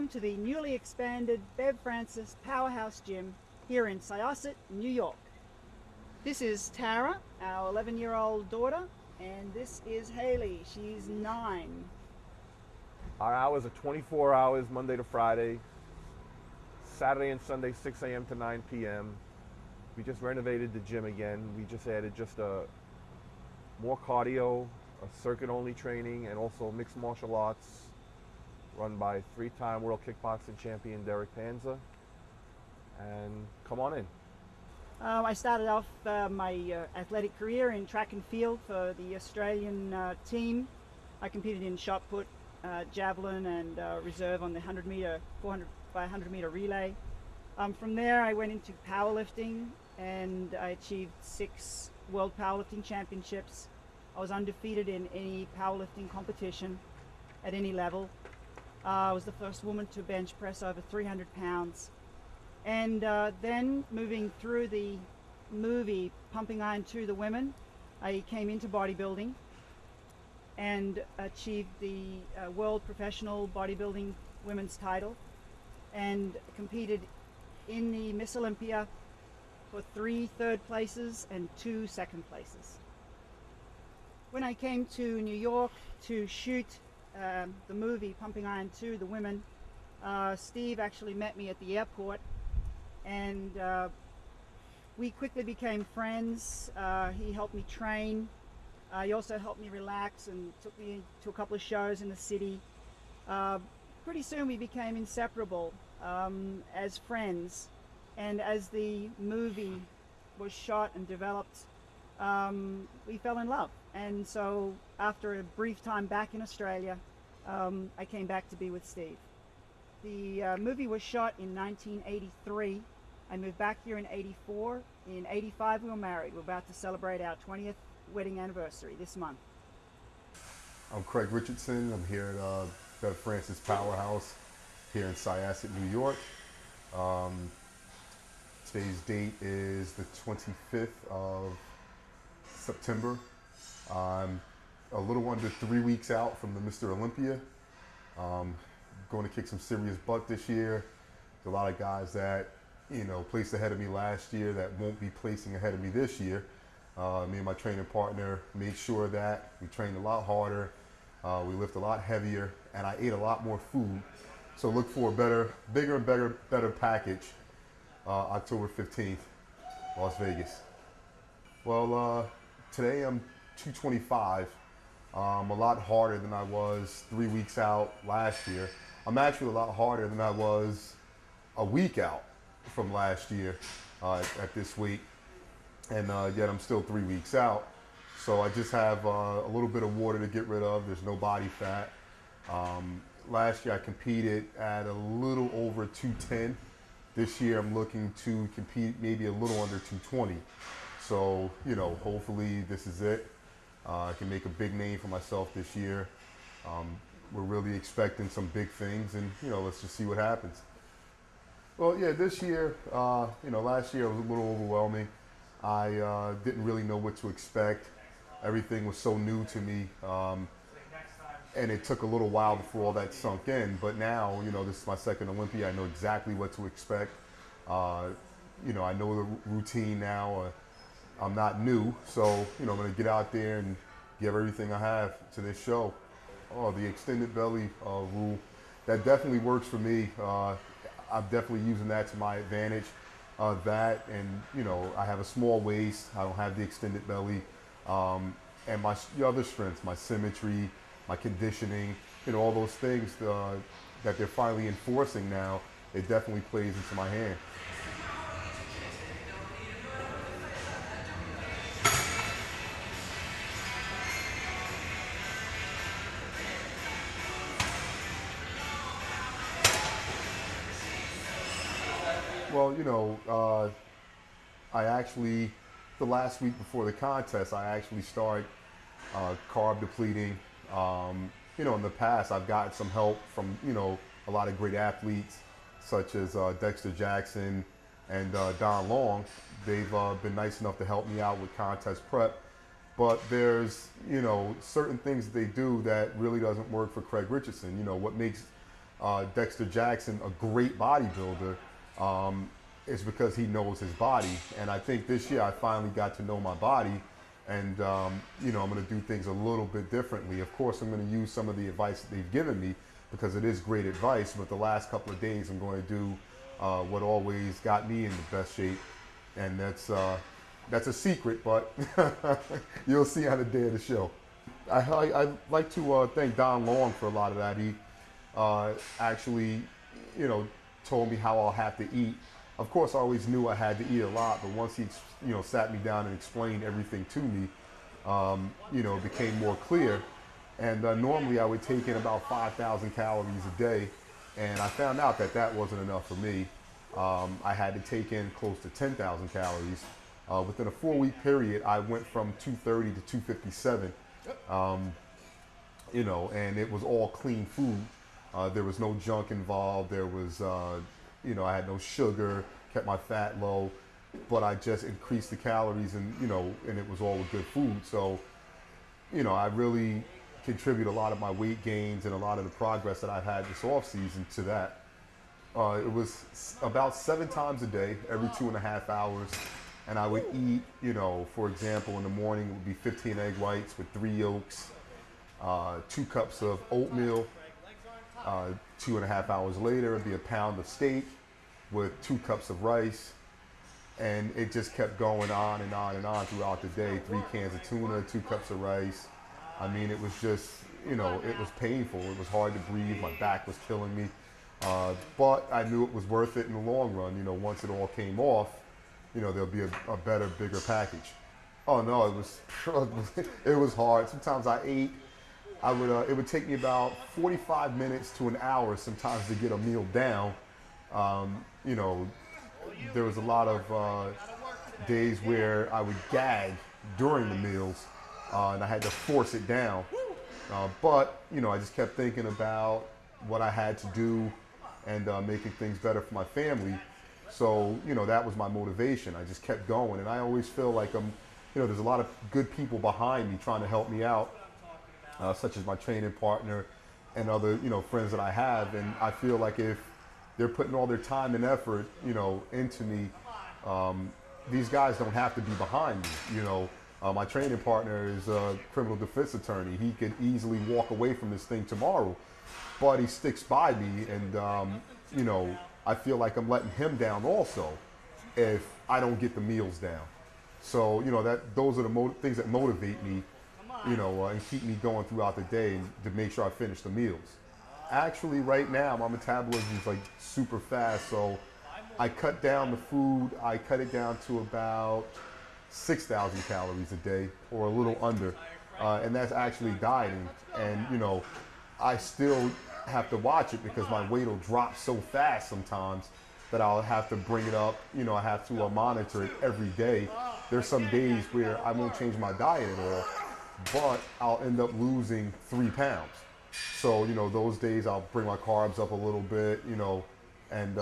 welcome to the newly expanded Bev Francis Powerhouse Gym here in Syosset, New York. This is Tara, our 11-year-old daughter, and this is Haley. She's 9. Our hours are 24 hours, Monday to Friday, Saturday and Sunday, 6 a.m. to 9 p.m. We just renovated the gym again. We just added more cardio, a circuit-only training, and also mixed martial arts run by 3-time world kickboxing champion Derek Panza. And come on in. I started off my athletic career in track and field for the Australian team. I competed in shot put, javelin, and reserve on the 400 by 100 meter relay. From there, I went into powerlifting, and I achieved 6 world powerlifting championships. I was undefeated in any powerlifting competition at any level. I was the first woman to bench press over 300 pounds. And then moving through the movie Pumping Iron 2, The Women, I came into bodybuilding and achieved the World Professional Bodybuilding Women's title and competed in the Miss Olympia for 3 third places and 2 second places. When I came to New York to shoot the movie Pumping Iron 2, The Women, Steve actually met me at the airport, and we quickly became friends. He helped me train. He also helped me relax and took me to a couple of shows in the city. Pretty soon we became inseparable as friends, and as the movie was shot and developed, we fell in love. And so after a brief time back in Australia, I came back to be with Steve. The movie was shot in 1983. I moved back here in 84. In 85 we were married. We're about to celebrate our 20th wedding anniversary this month. I'm Craig Richardson. I'm here at Bev Francis Powerhouse here in Syosset, New York. Today's date is the 25th of September. I'm a little under 3 weeks out from the Mr. Olympia. Going to kick some serious butt this year. There's a lot of guys that, placed ahead of me last year that won't be placing ahead of me this year. Me and my training partner made sure that we trained a lot harder, we lift a lot heavier, and I ate a lot more food. So look for a bigger and better package October 15th, Las Vegas. Well, today I'm 225. I'm a lot harder than I was 3 weeks out last year. I'm actually a lot harder than I was a week out from last year at this weight. And yet I'm still 3 weeks out. So I just have a little bit of water to get rid of. There's no body fat. Last year I competed at a little over 210. This year I'm looking to compete maybe a little under 220. So, hopefully this is it. I can make a big name for myself this year. We're really expecting some big things, and let's just see what happens. Well, yeah, this year, last year was a little overwhelming. I didn't really know what to expect. Everything was so new to me, and it took a little while before all that sunk in. But now, this is my second Olympia. I know exactly what to expect. I know the routine now. I'm not new, so I'm going to get out there and give everything I have to this show. Oh, the extended belly rule, that definitely works for me. I'm definitely using that to my advantage. That and I have a small waist. I don't have the extended belly, and my other strengths, my symmetry, my conditioning, all those things that they're finally enforcing now. It definitely plays into my hand. Well, I actually, the last week before the contest, I actually started carb depleting. In the past, I've gotten some help from, a lot of great athletes, such as Dexter Jackson and Don Long. They've been nice enough to help me out with contest prep. But there's, certain things that they do that really doesn't work for Craig Richardson. What makes Dexter Jackson, a great bodybuilder, is because he knows his body. And I think this year I finally got to know my body, and you know, I'm going to do things a little bit differently. Of course, I'm going to use some of the advice that they've given me because it is great advice. But the last couple of days, I'm going to do what always got me in the best shape, and that's a secret, but you'll see on the day of the show. I'd like to thank Don Long for a lot of that. He actually, you know, told me how I'll have to eat. Of course, I always knew I had to eat a lot, but once he, you know, sat me down and explained everything to me, you know, it became more clear. And normally I would take in about 5,000 calories a day, and I found out that that wasn't enough for me. I had to take in close to 10,000 calories. Within a 4-week period, I went from 230 to 257, you know, and it was all clean food. There was no junk involved. There was, you know, I had no sugar, kept my fat low, but I just increased the calories, and, you know, and it was all with good food. So, you know, I really contribute a lot of my weight gains and a lot of the progress that I've had this off season to that. It was about 7 times a day, every 2.5 hours. And I would eat, you know, for example, in the morning it would be 15 egg whites with 3 yolks, 2 cups of oatmeal. 2.5 hours later, it'd be a pound of steak with 2 cups of rice. And it just kept going on and on and on throughout the day. 3 cans of tuna, 2 cups of rice. I mean, it was just, you know, it was painful. It was hard to breathe. My back was killing me. But I knew it was worth it in the long run. You know, once it all came off, you know, there'll be a better, bigger package. Oh no, it was hard. Sometimes I ate, it would take me about 45 minutes to an hour sometimes to get a meal down. You know, there was a lot of days where I would gag during the meals, and I had to force it down. But, you know, I just kept thinking about what I had to do and making things better for my family. So, you know, that was my motivation. I just kept going, and I always feel like you know, there's a lot of good people behind me trying to help me out, such as my training partner and other, you know, friends that I have. And I feel like if they're putting all their time and effort, you know, into me, these guys don't have to be behind me. You know, my training partner is a criminal defense attorney. He could easily walk away from this thing tomorrow, but he sticks by me, and you know, I feel like I'm letting him down also if I don't get the meals down. So, you know, those are the things that motivate me, you know, and keep me going throughout the day to make sure I finish the meals. Actually, right now, my metabolism is like super fast, so I cut down the food. I cut it down to about 6,000 calories a day, or a little under, and that's actually dieting. And, you know, I still have to watch it because my weight will drop so fast sometimes that I'll have to bring it up. You know, I have to monitor it every day. There's some days where I won't change my diet at all, but I'll end up losing 3 pounds. So, you know, those days I'll bring my carbs up a little bit, you know, and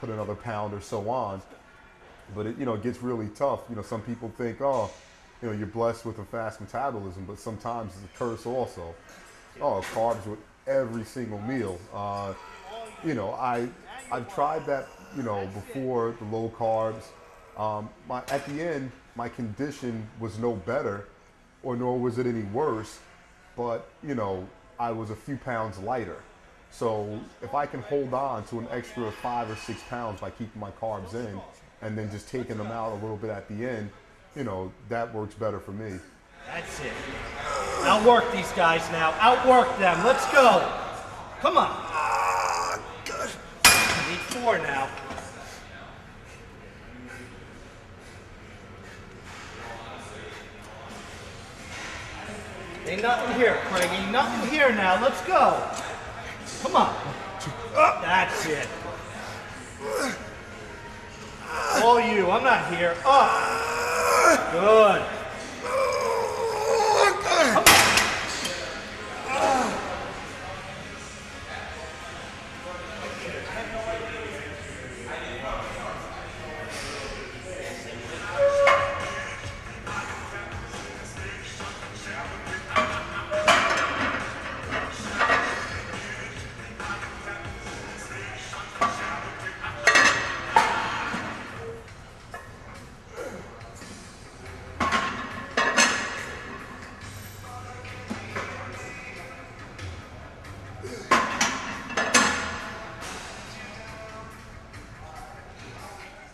put another pound or so on. But it, you know, it gets really tough. You know, some people think, oh, you know, you're blessed with a fast metabolism, but sometimes it's a curse also. Oh, carbs with every single meal. You know, I've tried that, you know, before, the low carbs. At the end, my condition was no better, or nor was it any worse, but, you know, I was a few pounds lighter. So if I can hold on to an extra 5 or 6 pounds by keeping my carbs in, and then just taking them out a little bit at the end, you know, that works better for me. That's it. Outwork these guys now. Outwork them. Let's go. Come on. Good. Need 4 now. Ain't nothing here, Craig. Ain't nothing here now. Let's go. Come on. That's it. All you. I'm not here. Up. Good. Come on.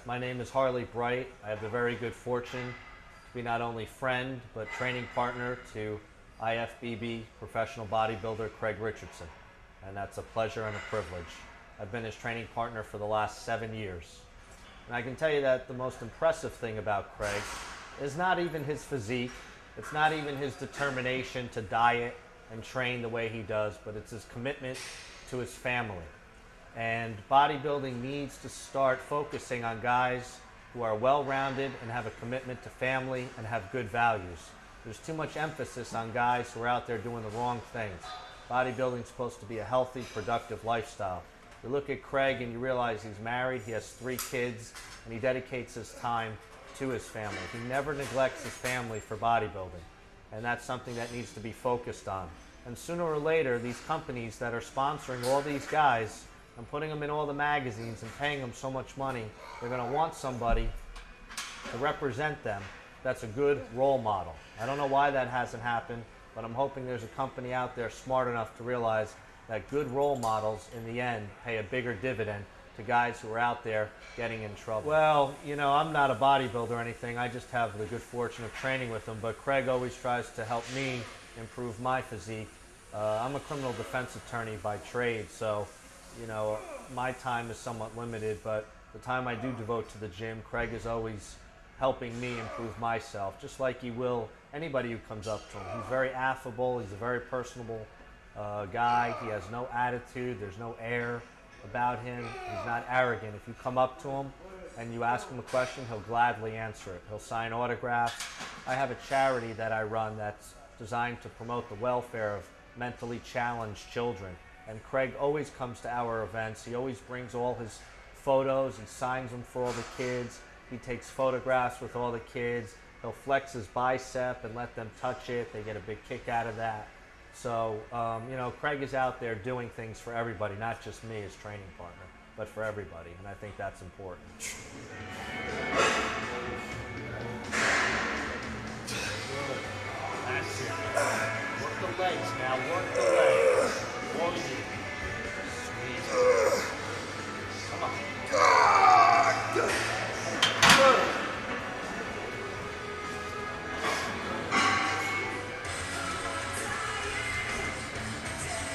My name is Harley Bright. I have the very good fortune to be not only friend, but training partner to IFBB professional bodybuilder Craig Richardson. And that's a pleasure and a privilege. I've been his training partner for the last 7 years. And I can tell you that the most impressive thing about Craig is not even his physique. It's not even his determination to diet and train the way he does, but it's his commitment to his family. And bodybuilding needs to start focusing on guys who are well-rounded and have a commitment to family and have good values. There's too much emphasis on guys who are out there doing the wrong things. Bodybuilding is supposed to be a healthy, productive lifestyle. You look at Craig and you realize he's married, he has 3 kids, and he dedicates his time to his family. He never neglects his family for bodybuilding, and that's something that needs to be focused on. And sooner or later, these companies that are sponsoring all these guys and putting them in all the magazines and paying them so much money, they're going to want somebody to represent them that's a good role model. I don't know why that hasn't happened, but I'm hoping there's a company out there smart enough to realize that good role models in the end pay a bigger dividend to guys who are out there getting in trouble. Well, you know, I'm not a bodybuilder or anything. I just have the good fortune of training with him, but Craig always tries to help me improve my physique. I'm a criminal defense attorney by trade, so, you know, my time is somewhat limited, but the time I do devote to the gym, Craig is always helping me improve myself, just like he will anybody who comes up to him. He's very affable, he's a very personable guy, he has no attitude, there's no air about him, he's not arrogant. If you come up to him and you ask him a question, he'll gladly answer it. He'll sign autographs. I have a charity that I run that's designed to promote the welfare of mentally challenged children. And Craig always comes to our events. He always brings all his photos and signs them for all the kids. He takes photographs with all the kids. He'll flex his bicep and let them touch it. They get a big kick out of that. So, you know, Craig is out there doing things for everybody, not just me as training partner, but for everybody. And I think that's important. That's it. Work the legs now. Work the legs. All you. Squeeze. Come on. Good.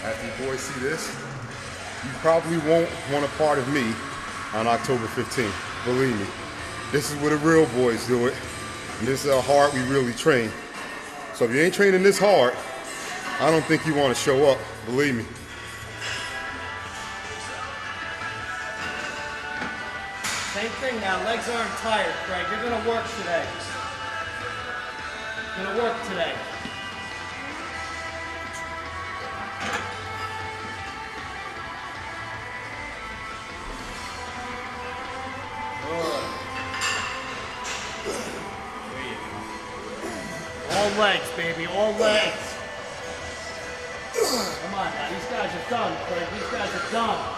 After you boys see this, you probably won't want a part of me on October 15th. Believe me. This is where the real boys do it. And this is how hard we really train. So if you ain't training this hard, I don't think you want to show up. Believe me. Same thing now, legs aren't tired, Craig. You're gonna work today. You're gonna work today. All legs, baby, all legs. Come on now, these guys are done, Craig. These guys are done.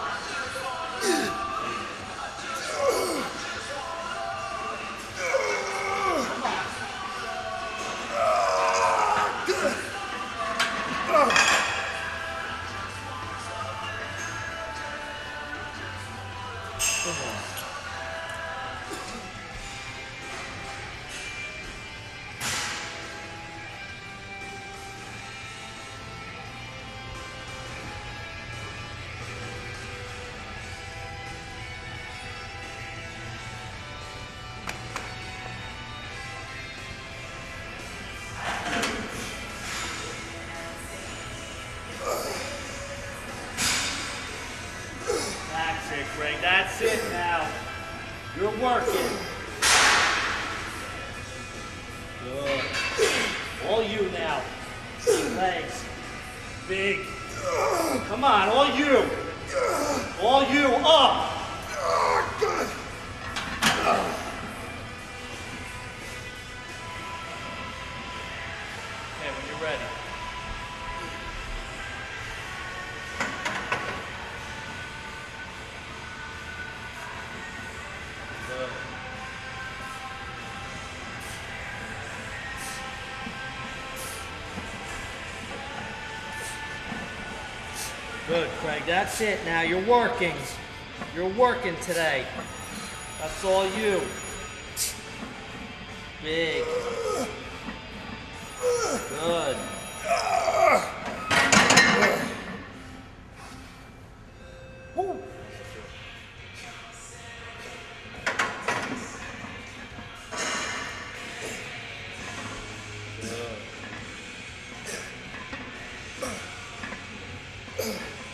That's it now. You're working. Good. All you now. Legs. Big. Come on, all you. All you up. Good. Okay, when you're ready. Good, Craig. That's it now. You're working. You're working today. That's all you. Big. Good. Woo.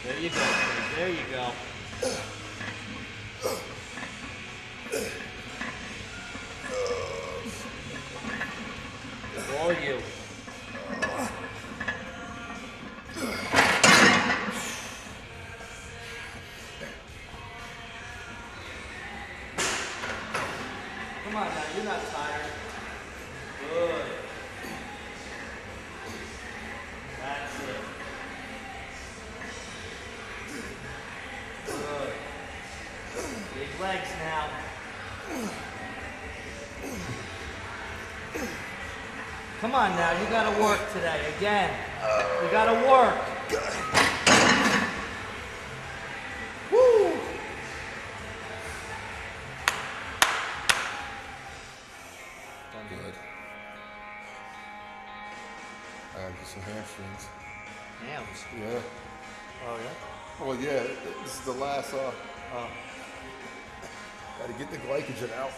There you go, there you go. All you. Come on now, you're not tired. Good. That's it. Good. Big legs now. Come on now, you gotta work today, again. You gotta work. Woo! Good. I have some hamstrings. Hams. Yeah. Oh yeah? Well, yeah, this is the last, gotta get the glycogen out.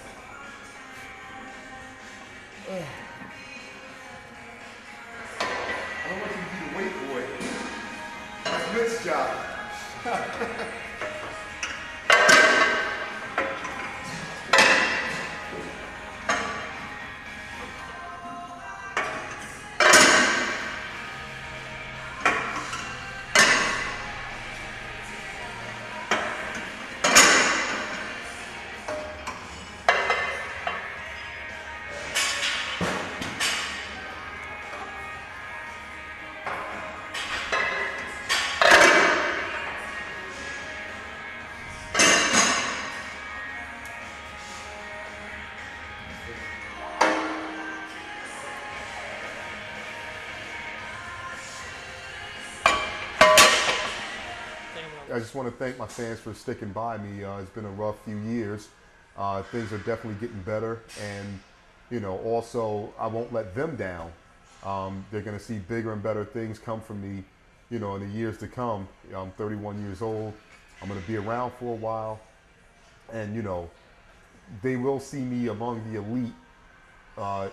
I don't want you to be the weight boy. That's Mitt's job. I just want to thank my fans for sticking by me. It's been a rough few years. Things are definitely getting better, and you know, also I won't let them down. They're going to see bigger and better things come from me, you know, in the years to come. I'm 31 years old. I'm going to be around for a while, and you know, they will see me among the elite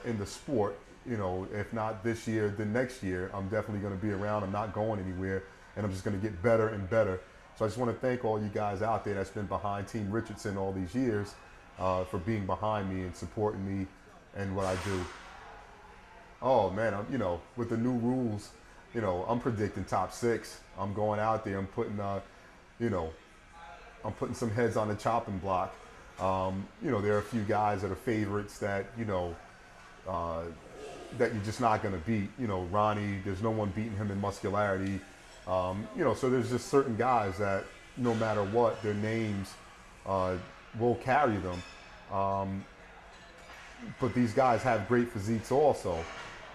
in the sport. You know, if not this year, then next year. I'm definitely going to be around. I'm not going anywhere, and I'm just going to get better and better. So I just want to thank all you guys out there that's been behind Team Richardson all these years for being behind me and supporting me and what I do. Oh man, you know, with the new rules, you know, I'm predicting top 6. I'm going out there. I'm putting, you know, I'm putting some heads on the chopping block. You know, there are a few guys that are favorites that, you know, that you're just not going to beat. You know, Ronnie, there's no one beating him in muscularity. You know, so there's just certain guys that no matter what, their names will carry them. But these guys have great physiques also.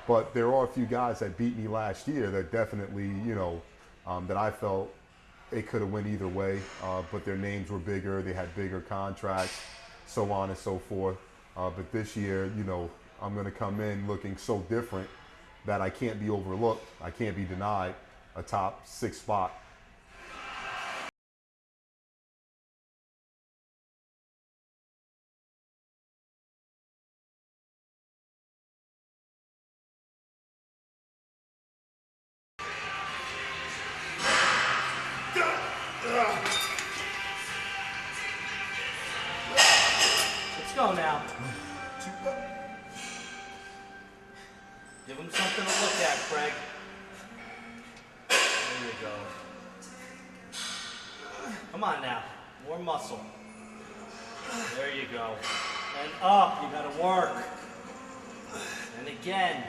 But there are a few guys that beat me last year that definitely, you know, that I felt it could have went either way. But their names were bigger, they had bigger contracts, so on and so forth. But this year, you know, I'm going to come in looking so different that I can't be overlooked. I can't be denied a top 6 spot. Let's go now. Give him something to look at, Craig. There you go. Come on now. More muscle. There you go. And up. You gotta work. And again.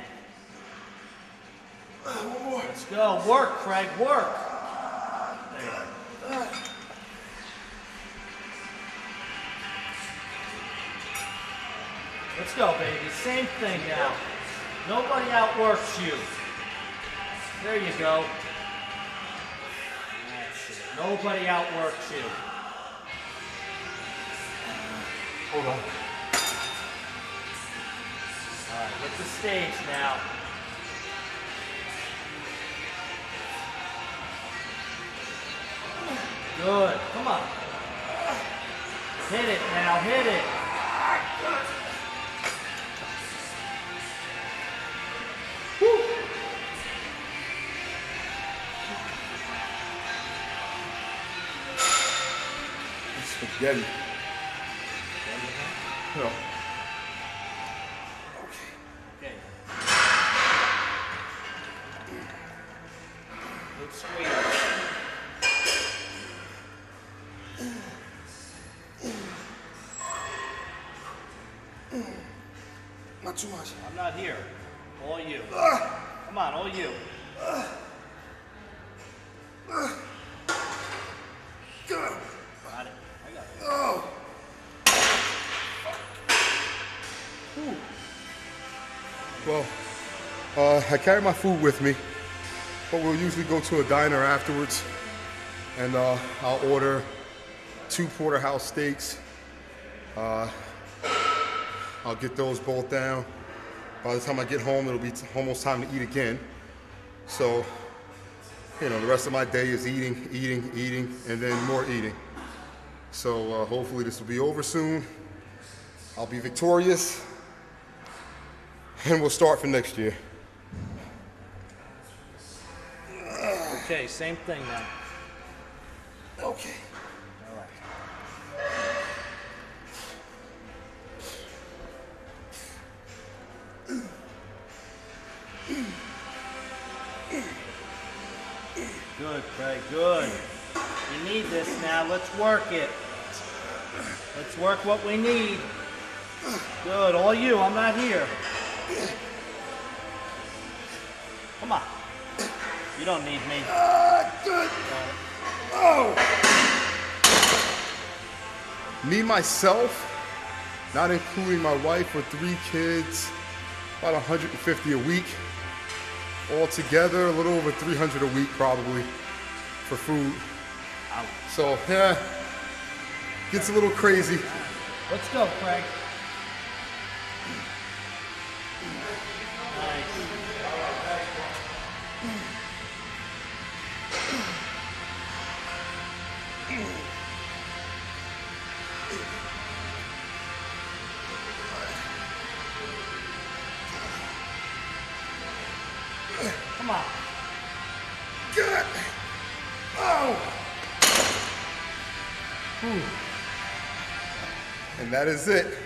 Let's go. Work, Craig. Work. There you go. Let's go, baby. Same thing now. Nobody outworks you. There you go. That's it. Nobody outworks you. Hold on. All right, hit the stage now. Good, come on. Hit it now, hit it. Woo. Spaghetti. No. Okay. Good squeeze. Not too much. I'm not here. All you. Come on, all you. Got it. I got it. Oh. Well, I carry my food with me, but we'll usually go to a diner afterwards, and I'll order 2 porterhouse steaks. I'll get those both down. By the time I get home, it'll be almost time to eat again. So, you know, the rest of my day is eating, and then more eating. So hopefully this will be over soon. I'll be victorious, and we'll start for next year. Okay, same thing now. Okay. All right. Good, Craig, good. You need this now. Let's work it. Let's work what we need. Good, all you. I'm not here. Come on. You don't need me. Good. Oh. Me, myself, not including my wife with 3 kids, about 150 a week. All together, a little over 300 a week probably for food. Ouch. So, yeah, gets a little crazy. Let's go, Craig. Nice. Come on. Good. Oh. Whew. And that is it.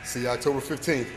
See you October 15th.